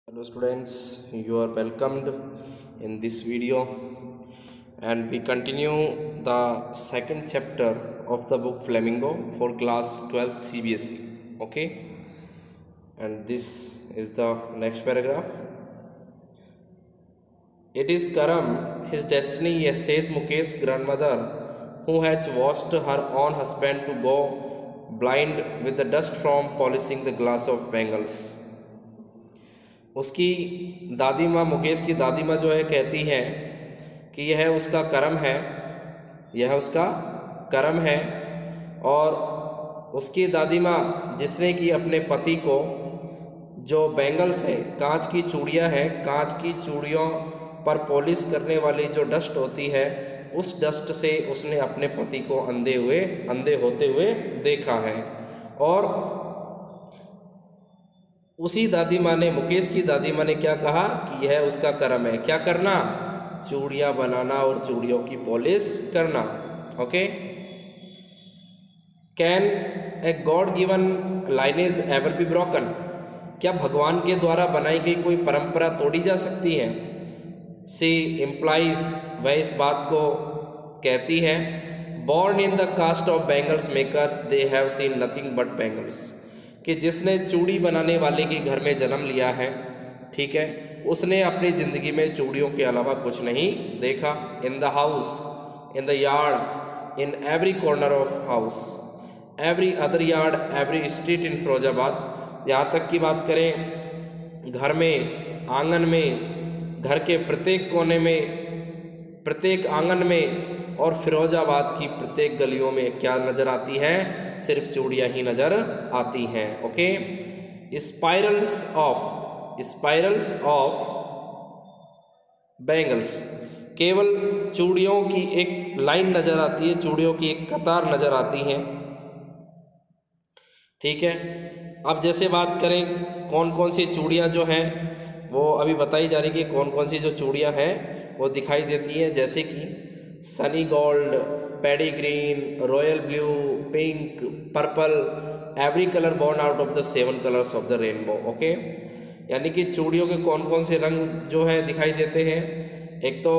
Hello students, you are welcomed in this video and we continue the second chapter of the book Flamingo for class 12th CBSE. Okay, and this is the next paragraph. It is Karam, his destiny, yes, says Mukesh's grandmother, who had watched her own husband to go blind with the dust from polishing the glass of bangles. उसकी दादी माँ, मुकेश की दादी माँ जो है कहती है कि यह उसका कर्म है, यह उसका कर्म है। और उसकी दादी माँ जिसने कि अपने पति को जो बैंगल्स है, कांच की चूड़ियाँ हैं, कांच की चूड़ियों पर पॉलिश करने वाली जो डस्ट होती है, उस डस्ट से उसने अपने पति को अंधे होते हुए देखा है। और उसी दादी माँ ने, मुकेश की दादी माँ ने क्या कहा कि यह उसका कर्म है। क्या करना? चूड़ियाँ बनाना और चूड़ियों की पॉलिश करना। Okay. Can a god given lineage ever be broken? क्या भगवान के द्वारा बनाई गई कोई परंपरा तोड़ी जा सकती है? सी इम्प्लाइज, वह इस बात को कहती है, born in the caste of bangles makers they have seen nothing but bangles, कि जिसने चूड़ी बनाने वाले के घर में जन्म लिया है, ठीक है, उसने अपनी ज़िंदगी में चूड़ियों के अलावा कुछ नहीं देखा। In the house, in the yard, in every corner of house, every other yard, every street in Firozabad, यहाँ तक की बात करें घर में, आंगन में, घर के प्रत्येक कोने में, प्रत्येक आंगन में और फिरोजाबाद की प्रत्येक गलियों में क्या नज़र आती है? सिर्फ चूड़ियाँ ही नज़र आती हैं। ओके। स्पाइरल्स ऑफ बैंगल्स, केवल चूड़ियों की एक लाइन नज़र आती है, चूड़ियों की एक कतार नज़र आती है। ठीक है। अब जैसे बात करें कौन कौन सी चूड़ियाँ जो हैं वो अभी बताई जा रही कि कौन कौन सी जो चूड़ियाँ हैं वो दिखाई देती हैं, जैसे कि Sunny gold, paddy green, royal blue, pink, purple, every colour born out of the 7 colours of the rainbow. Okay. यानी कि चूड़ियों के कौन कौन से रंग जो है दिखाई देते हैं। एक तो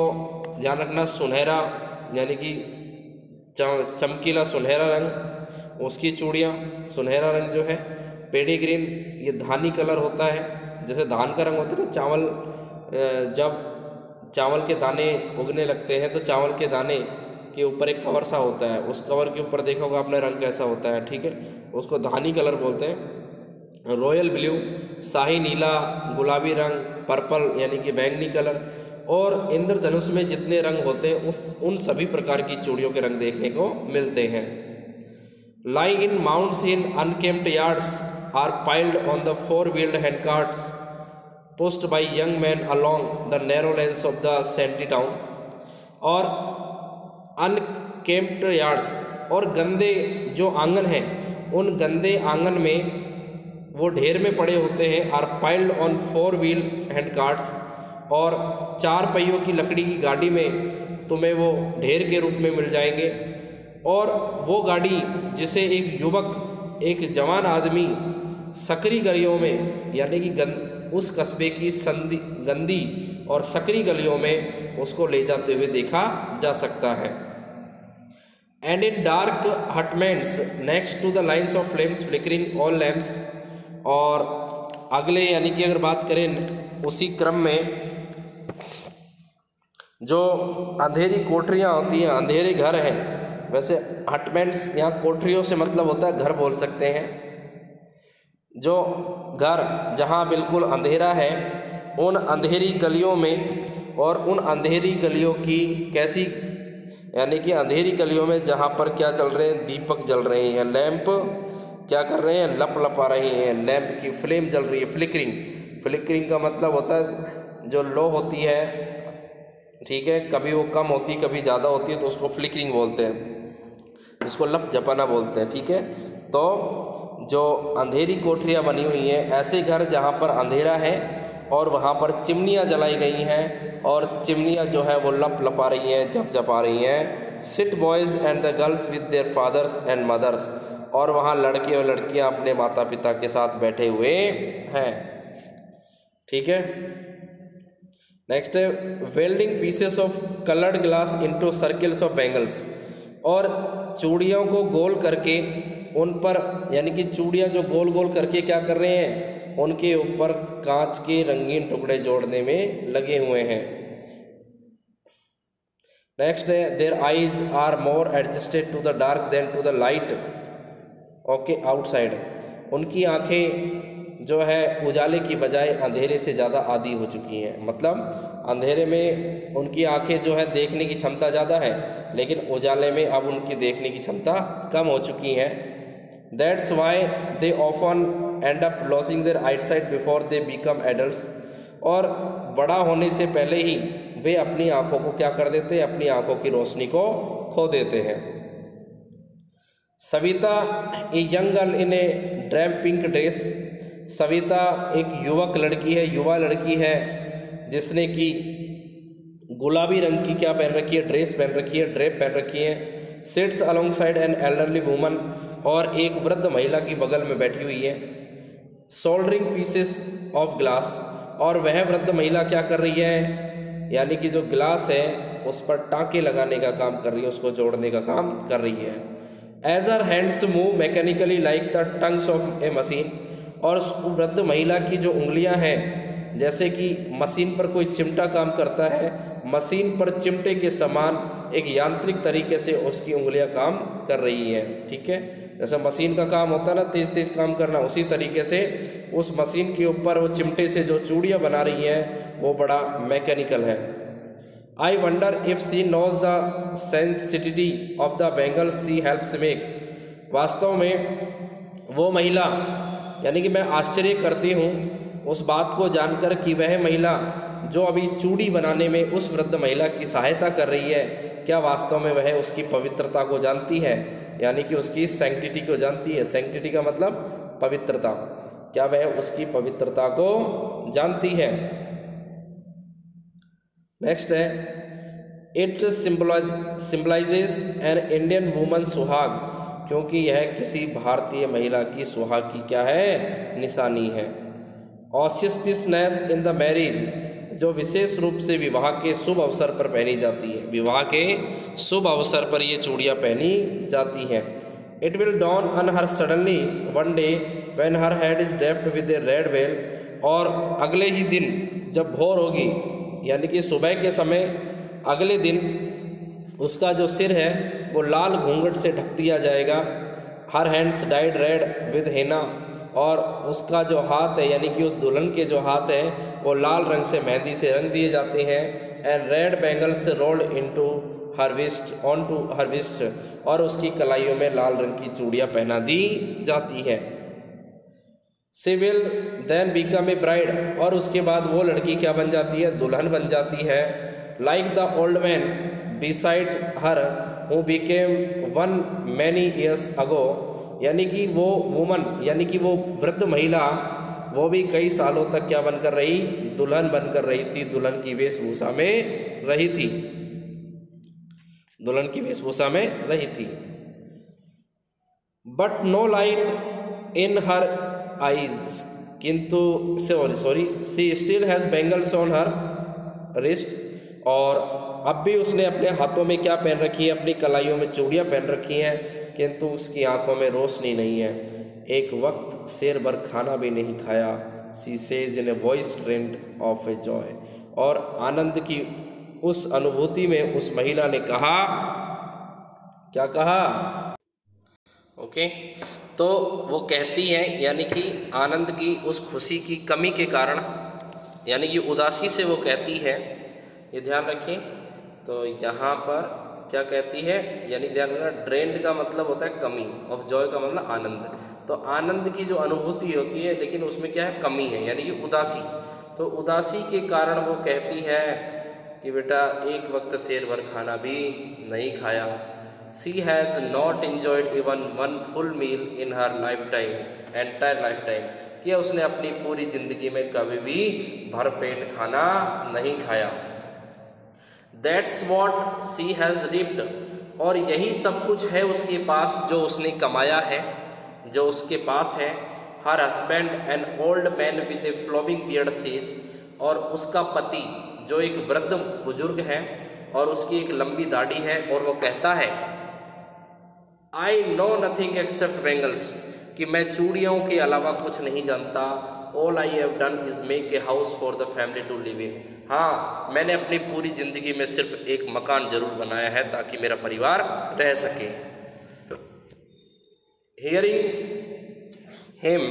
ध्यान रखना सुनहरा, यानी कि चमकीला सुनहरा रंग, उसकी चूड़ियाँ सुनहरा रंग जो है। पैडी ग्रीन, ये धानी कलर होता है, जैसे धान का रंग होता है ना, चावल, जब चावल के दाने उगने लगते हैं तो चावल के दाने के ऊपर एक कवर सा होता है, उस कवर के ऊपर देखा होगा आपने रंग कैसा होता है, ठीक है, उसको धानी कलर बोलते हैं। रॉयल ब्लू, शाही नीला, गुलाबी रंग, पर्पल यानी कि बैंगनी कलर, और इंद्रधनुष में जितने रंग होते हैं उन सभी प्रकार की चूड़ियों के रंग देखने को मिलते हैं। Lying in mounds in unkempt yards are piled on the 4-wheeled handcarts pushed by young men along the narrow lanes of the shanty town। और अनकेम्प्ड यार्ड्स, और गंदे जो आंगन हैं, उन गंदे आंगन में वो ढेर में पड़े होते हैं। Are piled on 4-wheeled handcarts, और 4 पहियों की लकड़ी की गाड़ी में तुम्हें वो ढेर के रूप में मिल जाएंगे। और वो गाड़ी जिसे एक युवक, एक जवान आदमी सकरी गलियों में, यानी कि उस कस्बे की गंदी और सकरी गलियों में उसको ले जाते हुए देखा जा सकता है। And in dark hutments next to the lines of flames flickering all lamps, और अगले यानी कि अगर बात करें उसी क्रम में जो अंधेरी कोठरियाँ होती हैं, अंधेरे घर हैं, वैसे हटमेंट्स यहाँ कोठरियों से मतलब होता है घर बोल सकते हैं। जो घर जहाँ बिल्कुल अंधेरा है, उन अंधेरी गलियों में, और उन अंधेरी गलियों की कैसी, यानी कि अंधेरी गलियों में जहाँ पर क्या चल रहे हैं? दीपक जल रहे हैं, लैंप क्या कर रहे हैं? लपा रहे हैं, लैंप की फ्लेम जल रही है। फ्लिकरिंग का मतलब होता है जो लो होती है, ठीक है, कभी वो कम होती है कभी ज़्यादा होती है, तो उसको फ्लिकरिंग बोलते हैं, जिसको लप जपाना बोलते हैं। ठीक है। तो जो अंधेरी कोठरियाँ बनी हुई हैं, ऐसे घर जहाँ पर अंधेरा है और वहाँ पर चिमनियाँ जलाई गई हैं, और चिमनियाँ जो है वो लपा रही हैं, जपा रही हैं। Sit boys and the girls with their fathers and mothers, और वहाँ लड़के और लड़कियाँ अपने माता पिता के साथ बैठे हुए हैं। ठीक है। नेक्स्ट है welding pieces of coloured glass into circles of bangles, और चूड़ियों को गोल करके उन पर, यानी कि चूड़ियाँ जो गोल गोल करके क्या कर रहे हैं, उनके ऊपर कांच के रंगीन टुकड़े जोड़ने में लगे हुए हैं। नेक्स्ट है their eyes are more adjusted to the dark than to the light okay outside, उनकी आंखें जो है उजाले की बजाय अंधेरे से ज़्यादा आदी हो चुकी हैं। मतलब अंधेरे में उनकी आंखें जो है देखने की क्षमता ज़्यादा है, लेकिन उजाले में अब उनकी देखने की क्षमता कम हो चुकी है। That's why they often end up losing their eyesight before they become adults, और बड़ा होने से पहले ही वे अपनी आंखों को क्या कर देते हैं, अपनी आंखों की रोशनी को खो देते हैं। Savita a young girl in A dram pink dress, Savita एक युवक लड़की है, युवा लड़की है, जिसने कि गुलाबी रंग की क्या पहन रखी है, ड्रेस पहन रखी है, ड्रेप पहन रखी है। Sits alongside an elderly woman, और एक वृद्ध महिला की बगल में बैठी हुई है। सोल्डरिंग पीसेस ऑफ ग्लास, और वह वृद्ध महिला क्या कर रही है, यानी कि जो ग्लास है उस पर टाँके लगाने का काम कर रही है, उसको जोड़ने का काम कर रही है। As her hands move mechanically like the tongs of a machine, और वृद्ध महिला की जो उंगलियां हैं जैसे कि मशीन पर कोई चिमटा काम करता है, मशीन पर चिमटे के समान एक यांत्रिक तरीके से उसकी उंगलियां काम कर रही हैं। ठीक है, जैसे मशीन का काम होता है ना तेज तेज काम करना, उसी तरीके से उस मशीन के ऊपर वो चिमटे से जो चूड़ियाँ बना रही है वो बड़ा मैकेनिकल है। I wonder if she knows the sensitivity of the bangles she helps make, वास्तव में वो महिला, यानी कि मैं आश्चर्य करती हूँ उस बात को जानकर कि वह महिला जो अभी चूड़ी बनाने में उस वृद्ध महिला की सहायता कर रही है, क्या वास्तव में वह उसकी पवित्रता को जानती है, यानी कि उसकी सैंक्टिटी को जानती है। सैंक्टिटी का मतलब पवित्रता, क्या वह उसकी पवित्रता को जानती है। नेक्स्ट है it symbolizes an Indian woman सुहाग, क्योंकि यह किसी भारतीय महिला की सुहाग की क्या है, निशानी है। ऑसिस्पिसनेस इन द मैरिज, जो विशेष रूप से विवाह के शुभ अवसर पर पहनी जाती है, विवाह के शुभ अवसर पर ये चूड़ियाँ पहनी जाती हैं। It will dawn on her suddenly one day when her head is draped with a red veil, और अगले ही दिन जब भोर होगी, यानी कि सुबह के समय अगले दिन उसका जो सिर है वो लाल घूंघट से ढक दिया जाएगा। Her hands dyed red with henna, और उसका जो हाथ है, यानी कि उस दुल्हन के जो हाथ है वो लाल रंग से मेहंदी से रंग दिए जाते हैं। And red bangles rolled into her wrist on to her wrist, और उसकी कलाइयों में लाल रंग की चूड़ियाँ पहना दी जाती है। She will then become a bride, और उसके बाद वो लड़की क्या बन जाती है, दुल्हन बन जाती है। Like the old man beside her who became one many years ago, यानी कि वो वुमन, यानी कि वो वृद्ध महिला, वो भी कई सालों तक क्या बनकर रही, दुल्हन बनकर रही थी, दुल्हन की वेशभूषा में रही थी, दुल्हन की वेशभूषा में रही थी। But no light in her eyes, किंतु sorry she still has bangles on her wrist, और अब भी उसने अपने हाथों में क्या पहन रखी है, अपनी कलाइयों में चूड़ियाँ पहन रखी हैं, किंतु उसकी आंखों में रोशनी नहीं है। एक वक्त शेर भर खाना भी नहीं खाया, she says in a voice trend of a joy, और आनंद की उस अनुभूति में उस महिला ने कहा, क्या कहा, ओके तो वो कहती है, यानी कि आनंद की उस खुशी की कमी के कारण, यानी कि उदासी से वो कहती है, ये ध्यान रखिए। तो यहाँ पर क्या कहती है, यानी ध्यान रखना, ड्रेंड का मतलब होता है कमी, ऑफ जॉय का मतलब आनंद। तो आनंद की जो अनुभूति होती है लेकिन उसमें क्या है, कमी है, यानी कि उदासी। तो उदासी के कारण वो कहती है कि बेटा एक वक्त शेर भर खाना भी नहीं खाया। She has not enjoyed even one full meal in her lifetime, entire lifetime, कि उसने अपनी पूरी जिंदगी में कभी भी भरपेट खाना नहीं खाया। That's what she has reaped, और यही सब कुछ है उसके पास जो उसने कमाया है, जो उसके पास है। Her husband an old man with a flowing beard says, और उसका पति जो एक वृद्ध बुजुर्ग है और उसकी एक लंबी दाढ़ी है, और वो कहता है I know nothing except bangles, कि मैं चूड़ियों के अलावा कुछ नहीं जानता। All I have done is make a house for the family to live in, हाँ मैंने अपनी पूरी ज़िंदगी में सिर्फ एक मकान जरूर बनाया है ताकि मेरा परिवार रह सके। Hearing him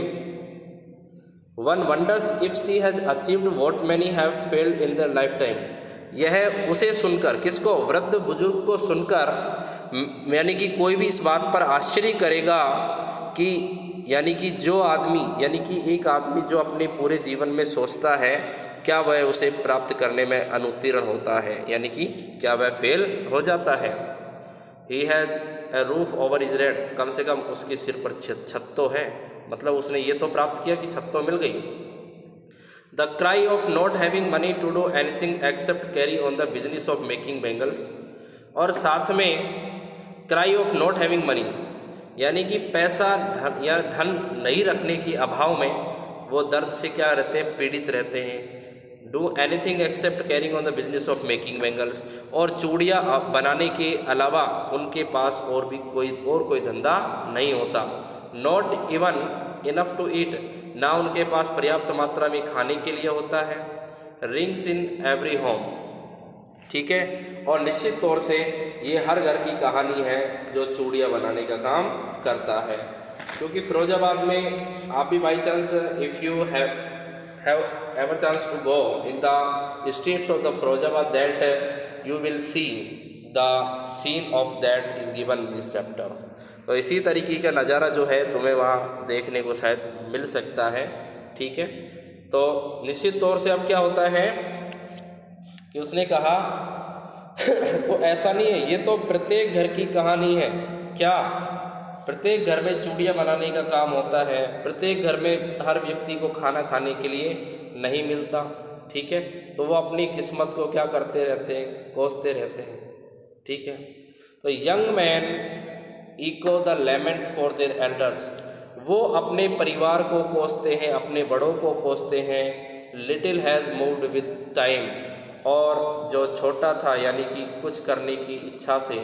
one wonders if she has achieved what many have failed in their life time, यह उसे सुनकर, किसको, वृद्ध बुजुर्ग को सुनकर, यानी कि कोई भी इस बात पर आश्चर्य करेगा कि यानी कि जो आदमी, यानी कि एक आदमी जो अपने पूरे जीवन में सोचता है, क्या वह उसे प्राप्त करने में अनुत्तीर्ण होता है, यानी कि क्या वह फेल हो जाता है। He has a roof over his head, कम से कम उसके सिर पर छत तो है, मतलब उसने ये तो प्राप्त किया कि छत तो मिल गई। The cry of not having money to do anything except carry on the business of making bangles, और साथ में cry of not having money, यानी कि पैसा धन या धन नहीं रखने के अभाव में वो दर्द से क्या रहते हैं, पीड़ित रहते हैं। Do anything accept carrying on the business of making bangles, और चूड़ियाँ बनाने के अलावा उनके पास और भी कोई धंधा नहीं होता। Not even enough to eat, ना उनके पास पर्याप्त मात्रा में खाने के लिए होता है। रिंग्स इन एवरी होम, ठीक है, और निश्चित तौर से ये हर घर की कहानी है जो चूड़ियाँ बनाने का काम करता है। क्योंकि फिरोजाबाद में आप भी by chance if you have ever chance to go in the streets of the Firozabad, that you will see the scene of that is given in this chapter. तो इसी तरीके का नज़ारा जो है तुम्हें वहाँ देखने को शायद मिल सकता है, ठीक है। तो निश्चित तौर से अब क्या होता है कि उसने कहा तो ऐसा नहीं है, ये तो प्रत्येक घर की कहानी है। क्या? प्रत्येक घर में चूड़ियाँ बनाने का काम होता है, प्रत्येक घर में हर व्यक्ति को खाना खाने के लिए नहीं मिलता, ठीक है, तो वो अपनी किस्मत को क्या करते रहते हैं, कोसते रहते हैं, ठीक है। तो young man echo the lament for their elders, वो अपने परिवार को कोसते हैं, अपने बड़ों को कोसते हैं। Little has moved with time, और जो छोटा था यानी कि कुछ करने की इच्छा से,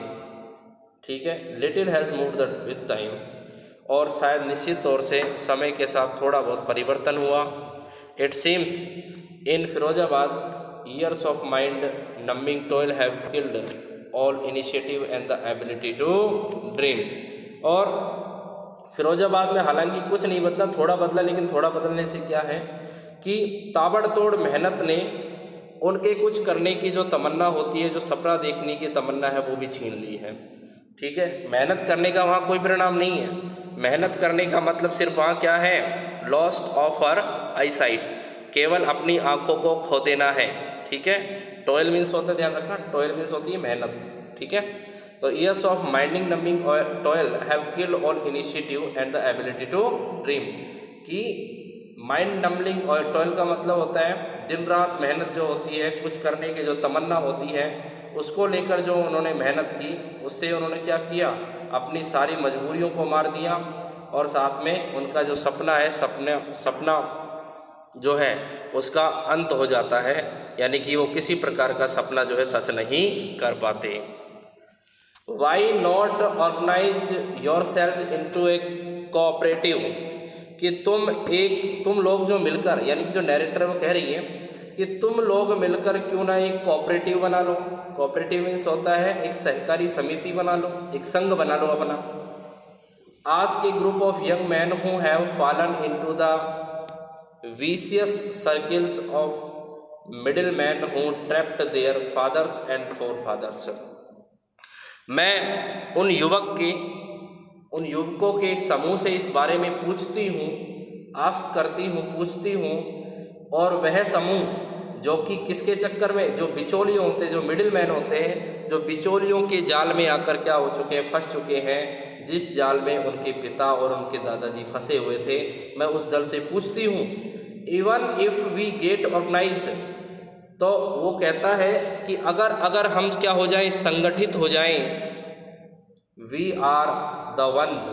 ठीक है, little has moved with time, और शायद निश्चित तौर से समय के साथ थोड़ा बहुत परिवर्तन हुआ। It seems in Firozabad years of mind numbing toil have killed all initiative and the ability to dream, और फिरोजाबाद में हालांकि कुछ नहीं बदला, थोड़ा बदला, लेकिन थोड़ा बदलने से क्या है कि ताबड़तोड़ मेहनत ने उनके कुछ करने की जो तमन्ना होती है, जो सपना देखने की तमन्ना है, वो भी छीन ली है, ठीक है। मेहनत करने का वहाँ कोई परिणाम नहीं है। मेहनत करने का मतलब सिर्फ वहाँ क्या है, lost of her I site, केवल अपनी आंखों को खो देना है, ठीक है। टॉयल मीन्स होता है, ध्यान रखना, टॉयल मीन्स होती है मेहनत, ठीक है। तो years of minding numbing toil have killed all initiative and the ability to dream, कि माइंड नंबलिंग और टॉयल का मतलब होता है दिन रात मेहनत जो होती है, कुछ करने की जो तमन्ना होती है, उसको लेकर जो उन्होंने मेहनत की, उससे उन्होंने क्या किया, अपनी सारी मजबूरियों को मार दिया, और साथ में उनका जो सपना है, सपना जो है उसका अंत हो जाता है, यानी कि वो किसी प्रकार का सपना जो है सच नहीं कर पाते। Why not organise yourself into a cooperative, कि तुम लोग जो मिलकर, यानी कि जो नैरेटर वो कह रही है कि तुम लोग मिलकर क्यों ना एक कोऑपरेटिव बना लो। कोऑपरेटिव मीन्स होता है एक सहकारी समिति बना लो, एक संघ बना लो अपना। Ask a group of young man who have fallen into the vicious circles of middle man who trapped their fathers and forefathers. मैं उन युवकों के एक समूह से इस बारे में पूछती हूँ, आस्क करती हूँ, पूछती हूँ, और वह समूह जो कि किसके चक्कर में, जो बिचौलियों होते हैं, जो मिडिल मैन होते हैं, जो बिचौलियों के जाल में आकर क्या हो चुके हैं, फंस चुके हैं, जिस जाल में उनके पिता और उनके दादाजी फंसे हुए थे, मैं उस दल से पूछती हूँ, even if we get organised, तो वो कहता है कि अगर हम क्या हो जाएं, संगठित हो जाएं, we are the ones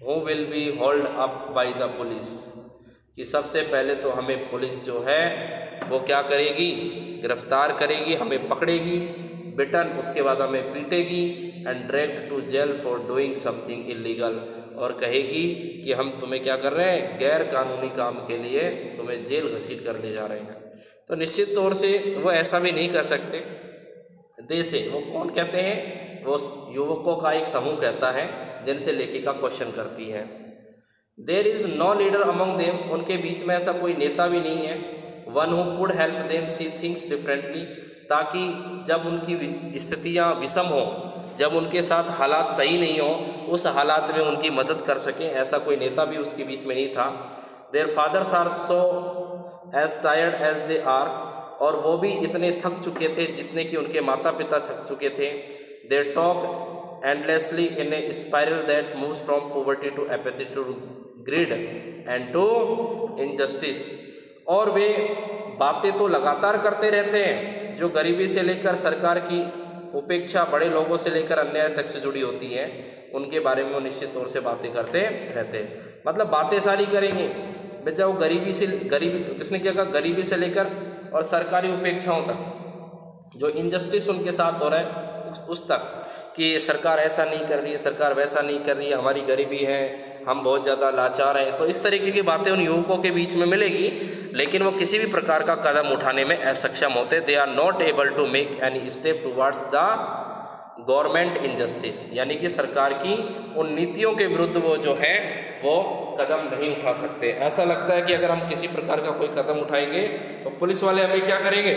who will be hold up by the police, कि सबसे पहले तो हमें पुलिस जो है वो क्या करेगी, गिरफ्तार करेगी, हमें पकड़ेगी, बिटन उसके बाद हमें पीटेगी, and dragged to jail for doing something illegal, और कहेगी कि हम तुम्हें क्या कर रहे हैं, गैर कानूनी काम के लिए तुम्हें जेल घसीट कर ले जा रहे हैं। तो निश्चित तौर से वो ऐसा भी नहीं कर सकते। दे से वो कौन कहते हैं, वो युवकों का एक समूह कहता है जिनसे लेखिका क्वेश्चन करती है। There is no leader among them, उनके बीच में ऐसा कोई नेता भी नहीं है। One who could help them see things differently, ताकि जब उनकी स्थितियाँ विषम हो, जब उनके साथ हालात सही नहीं हो, उस हालात में उनकी मदद कर सकें, ऐसा कोई नेता भी उसके बीच में नहीं था। Their fathers are so as tired as they are, और वो भी इतने थक चुके थे जितने कि उनके माता पिता थक चुके थे। They talk endlessly in a spiral that moves from poverty to apathy to greed and to injustice, और वे बातें तो लगातार करते रहते हैं जो गरीबी से लेकर सरकार की उपेक्षा, बड़े लोगों से लेकर अन्याय तक से जुड़ी होती हैं, उनके बारे में वो निश्चित तौर से बातें करते रहते हैं। मतलब बातें सारी करेंगे बेचा, वो गरीबी किसने क्या कहा, गरीबी से लेकर और सरकारी उपेक्षाओं तक, जो इनजस्टिस उनके साथ हो रहा है उस तक, कि सरकार ऐसा नहीं कर रही है, सरकार वैसा नहीं कर रही है, हमारी गरीबी है, हम बहुत ज़्यादा लाचार हैं। तो इस तरीके की बातें उन युवकों के बीच में मिलेगी, लेकिन वो किसी भी प्रकार का कदम उठाने में असक्षम होते। They are not able to make any step towards the government injustice, यानी कि सरकार की उन नीतियों के विरुद्ध वो जो है वो कदम नहीं उठा सकते। ऐसा लगता है कि अगर हम किसी प्रकार का कोई कदम उठाएंगे तो पुलिस वाले हमें क्या करेंगे,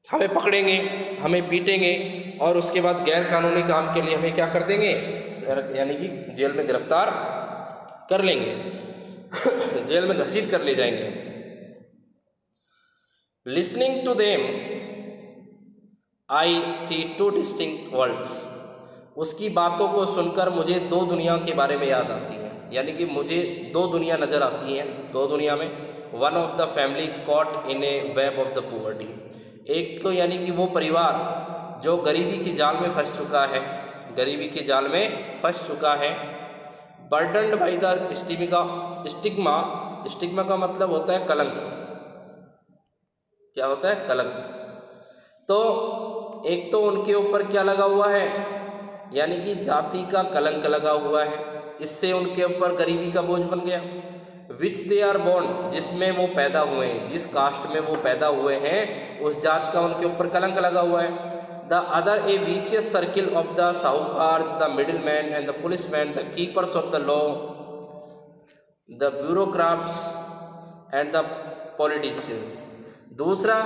हमें पकड़ेंगे, हमें पीटेंगे, और उसके बाद गैर कानूनी काम के लिए हमें क्या कर देंगे, यानी कि जेल में गिरफ्तार कर लेंगे जेल में घसीट कर ले जाएंगे। Listening to them I see two distinct worlds, उसकी बातों को सुनकर मुझे दो दुनिया के बारे में याद आती है, यानी कि मुझे दो दुनिया नज़र आती हैं। दो दुनिया में one of the family caught in A web of the poverty, एक तो यानी कि वो परिवार जो गरीबी की जाल में फंस चुका है, गरीबी के जाल में फंस चुका है। बर्डन्ड बाई द स्टिग्मा, स्टिग्मा का मतलब होता है कलंक, क्या होता है, कलंक। तो एक तो उनके ऊपर क्या लगा हुआ है, यानी कि जाति का कलंक लगा हुआ है, इससे उनके ऊपर गरीबी का बोझ बन गया। विच दे आर बोर्न, जिसमें वो पैदा हुए हैं, जिस कास्ट में वो पैदा हुए हैं, उस जात का उनके ऊपर कलंक लगा हुआ है। The other a vicious circle of the साहूकार्स, the middle man and the police man, the keepers of the law, the bureaucrats and the politicians. दूसरा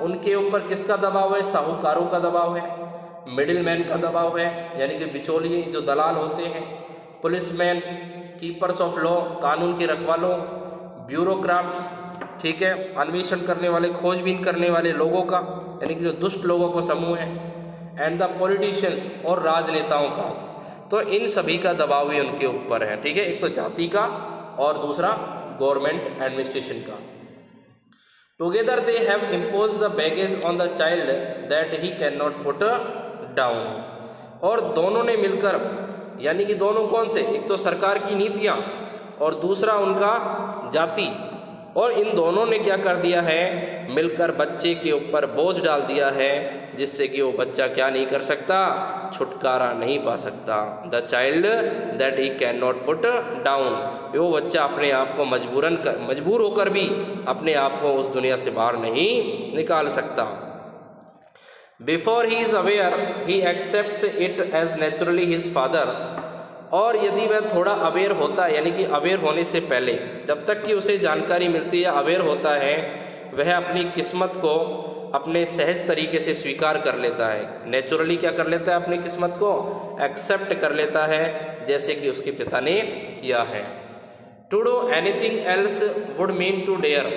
उनके ऊपर किसका दबाव है, साहूकारों का दबाव है, मिडिल मैन का दबाव है, यानी कि बिचौलिए जो दलाल होते हैं, पुलिसमैन, कीपर्स ऑफ लॉ, कानून के रखवालों, ब्यूरोक्राट्स, ठीक है, अन्वेषण करने वाले, खोजबीन करने वाले लोगों का, यानी कि जो दुष्ट लोगों को समूह है, एंड द पॉलिटिशियंस, और राजनेताओं का। तो इन सभी का दबाव भी उनके ऊपर है, ठीक है, एक तो जाति का और दूसरा गवर्नमेंट एडमिनिस्ट्रेशन का। Together they have impose the baggage on the child that he can not put down, और दोनों ने मिलकर, यानी कि दोनों कौन से, एक तो सरकार की नीतियाँ और दूसरा उनका जाति, और इन दोनों ने क्या कर दिया है, मिलकर बच्चे के ऊपर बोझ डाल दिया है, जिससे कि वो बच्चा क्या नहीं कर सकता, छुटकारा नहीं पा सकता। The child that he can not put down, वो बच्चा अपने आप को मजबूर होकर भी अपने आप को उस दुनिया से बाहर नहीं निकाल सकता। Before he is aware he accepts it as naturally his father, और यदि वह थोड़ा अवेयर होता है, यानी कि अवेयर होने से पहले, जब तक कि उसे जानकारी मिलती है, अवेयर होता है, वह अपनी किस्मत को अपने सहज तरीके से स्वीकार कर लेता है। नेचुरली क्या कर लेता है, अपनी किस्मत को एक्सेप्ट कर लेता है, जैसे कि उसके पिता ने किया है। To do anything else would mean to dare,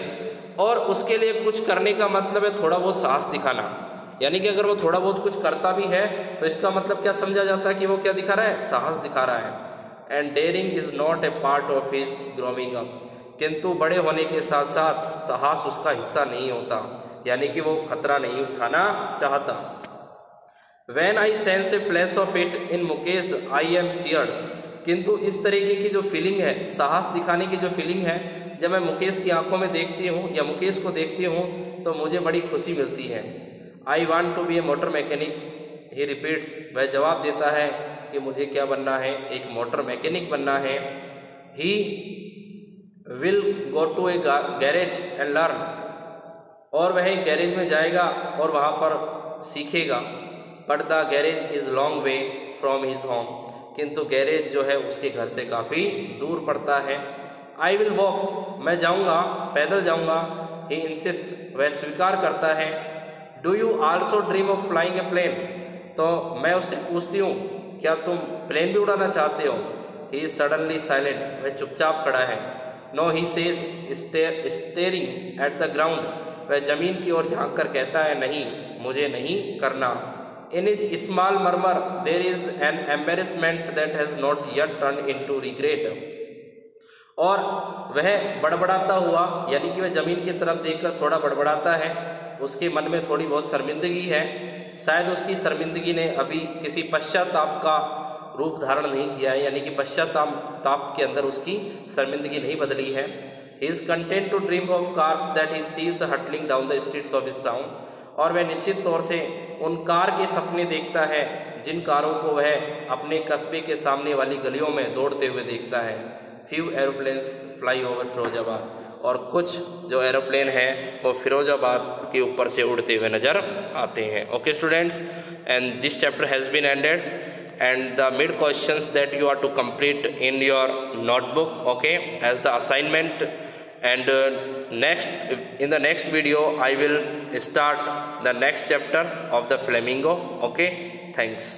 और उसके लिए कुछ करने का मतलब है थोड़ा बहुत साहस दिखाना, यानी कि अगर वो थोड़ा बहुत कुछ करता भी है तो इसका मतलब क्या समझा जाता है कि वो क्या दिखा रहा है, साहस दिखा रहा है। And daring is not a part of his growing up, किंतु बड़े होने के साथ साथ साहस उसका हिस्सा नहीं होता, यानी कि वो खतरा नहीं उठाना चाहता। When I sense a flash of it in Mukesh I am cheered, किंतु इस तरीके की जो फीलिंग है, साहस दिखाने की जो फीलिंग है, जब मैं मुकेश की आंखों में देखती हूँ या मुकेश को देखती हूँ तो मुझे बड़ी खुशी मिलती है। I want to be a motor mechanic, he repeats, वह जवाब देता है कि मुझे क्या बनना है, एक मोटर मैकेनिक बनना है। He will go to a garage and learn, और वह एक गैरेज में जाएगा और वहाँ पर सीखेगा। But the garage is long way from his home, किंतु गैरेज जो है उसके घर से काफ़ी दूर पड़ता है। आई विल वॉक, मैं जाऊँगा, पैदल जाऊँगा। ही इंसिस्ट, वह स्वीकार करता है। Do you also dream of flying a plane, तो मैं उससे पूछती हूँ क्या तुम प्लेन भी उड़ाना चाहते हो। ही इज सडनली साइलेंट, वह चुपचाप खड़ा है। No, he says staring at the ground, वह जमीन की ओर झांक कर कहता है नहीं, मुझे नहीं करना। In is small murmur there is an embarrassment that has not yet turn into regret, और वह बड़बड़ाता हुआ, यानी कि वह जमीन की तरफ देखकर थोड़ा बड़बड़ाता है। उसके मन में थोड़ी बहुत शर्मिंदगी है, शायद उसकी शर्मिंदगी ने अभी किसी पश्चाताप का रूप धारण नहीं किया है, यानी कि पश्चाताप के अंदर उसकी शर्मिंदगी नहीं बदली है। He is content to dream of cars that he sees hurtling down the streets of his town, और वह निश्चित तौर से उन कार के सपने देखता है जिन कारों को वह अपने कस्बे के सामने वाली गलियों में दौड़ते हुए देखता है। Few aeroplanes fly over Firozabad, और कुछ जो एरोप्लेन हैं वो फिरोजाबाद के ऊपर से उड़ते हुए नज़र आते हैं। Okay students, and this chapter has been ended, and the mid questions that you are to complete in your notebook, okay, as the assignment. And in the next video I will start the next chapter of the flamingo. Okay, thanks.